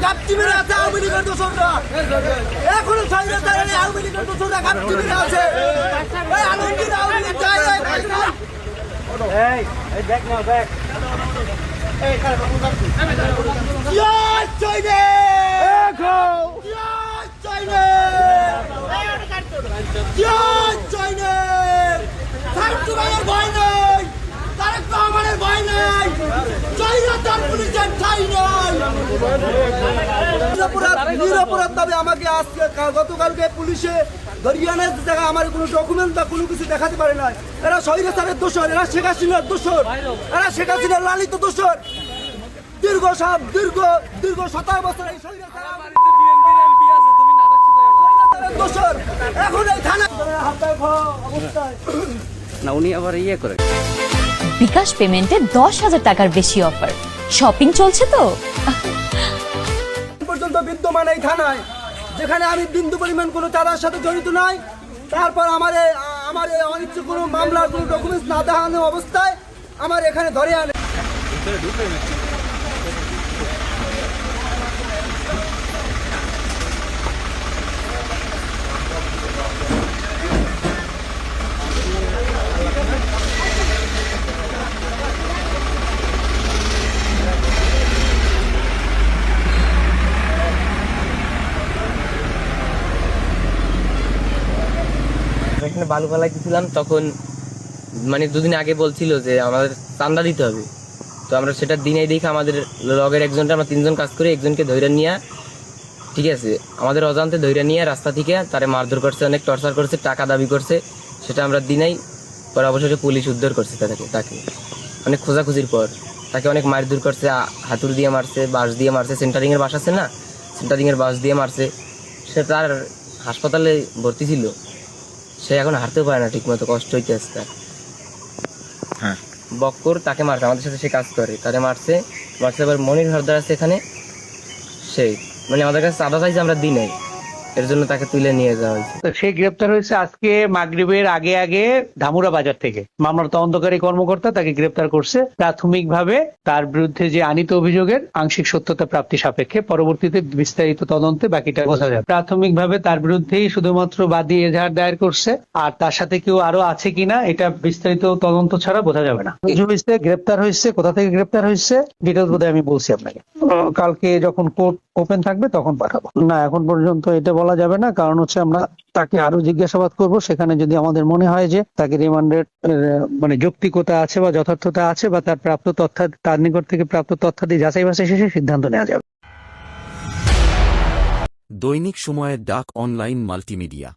গাপটি মেরে আছে আওয়ামী লীগের দোসররা, এখনো স্বৈরাচারের আওয়ামী লীগের দোসররা গাপটি মেরে আছে। এই আলমগীর আওয়ামী লীগ যায় এই দেখ না দেখ এই খারাপ জয় চৈনে দেখো জয় চৈনে জয় চৈনে সারটু ভাইয়ের ভয় নাই, তারেক রহমানের ভয় নাই, স্বৈরাচার পুলিশের ঠাঁই নাই। নিরপরাধ তবে আমাকে আজকে গতকালকে পুলিশে হরিয়ানার জায়গায় আমার কোনো ডকুমেন্ট বা কোনো কিছু দেখাতে পারে না। এরা স্বৈরাচারের দোষর, এরা শেখ হাসিনার দোষর, এরা শেখ হাসিনার লালিত দোষর। দীর্ঘ 17 বছর এই স্বৈরাচার দোষর এখন এই থানা অবস্থায় না উনি আবার ইয়ে করে বিকাশ পেমেন্টে 10,000 টাকার বেশি অফার, শপিং চলছে তো পর্যন্ত বিদ্যমান এই থানায়, যেখানে আমি বিন্দু পরিমাণ কোনো চাঁদার সাথে জড়িত নাই। তারপর আমার এই অনিচ্ছ কোনো মামলার কোনো ডকুমেন্টস না দেখানো অবস্থায় আমার এখানে ধরে আনে। এখানে বালু ফেলাইতেছিলাম, তখন মানে দুদিন আগে বলছিল যে আমাদের চান্দা দিতে হবে। তো আমরা সেটা দিনেই দেখে আমাদের লগের একজনটা, আমরা 3 জন কাজ করে, একজনকে ধৈর্য নিয়ে, ঠিক আছে, আমাদের অজান্তে ধৈর্য নিয়ে রাস্তা থেকে তারে মারধর করছে, অনেক টর্চার করছে, টাকা দাবি করছে। সেটা আমরা দিনেই পরে অবশেষে পুলিশ উদ্ধার করছে তাকে অনেক খোঁজাখুঁজির পর। তাকে অনেক মারধর করছে, হাতুড় দিয়ে মারছে, বাঁশ দিয়ে মারছে, সেন্টারিংয়ের বাস আছে না, সেন্টারিংয়ের বাস দিয়ে মারছে। সে তার হাসপাতালে ভর্তি ছিল, সে এখন হাঁটতেও পারে না ঠিক মতো, কষ্ট হইতে আসছে তার। হ্যাঁ বক্কর তাকে মারছে, আমাদের সাথে সে কাজ করে, তাকে মারছে। আবার মনির হরদার আছে এখানে, সেই মানে আমাদের কাছে চাঁদা চাইছে, আমরা দিই নাই, এর জন্য তাকে তুলে নিয়ে যাওয়া হয়েছে। তো সে গ্রেপ্তার হয়েছে আজকে মাগরিবের আগে আগে ধামুরা বাজার থেকে। মামলার তদন্তকারী কর্মকর্তা তাকে গ্রেপ্তার করছে। প্রাথমিকভাবে তার বিরুদ্ধে যে আনীত অভিযোগের আংশিক সত্যতা প্রাপ্তি সাপেক্ষে পরবর্তীতে বিস্তারিত তদন্তে বাকিটা বোঝা যাবে। প্রাথমিকভাবে তার বিরুদ্ধেই শুধুমাত্র বাদী এজাহার দায়ের করছে, আর তার সাথে কেউ আরো আছে কিনা এটা বিস্তারিত তদন্ত ছাড়া বোঝা যাবে না। গ্রেপ্তার হয়েছে, কোথা থেকে গ্রেপ্তার হয়েছে ডিটেলস বোধহয় আমি বলছি আপনাকে। কালকে যখন কোর্ট ওপেন থাকবে তখন পাঠাবো। না এখন পর্যন্ত এটা বলা যাবে না, কারণ হচ্ছে আমরা তাকে আরো জিজ্ঞাসাবাদ করব। সেখানে যদি আমাদের মনে হয় যে তাকে রিমান্ডের মানে যৌক্তিকতা আছে বা যথার্থতা আছে বা তার প্রাপ্ত তথ্য, তার নিকট থেকে প্রাপ্ত তথ্যাদি যাচাই বাছাই শেষে সিদ্ধান্ত নেওয়া যাবে। দৈনিক সময়ের ডাক অনলাইন মাল্টিমিডিয়া।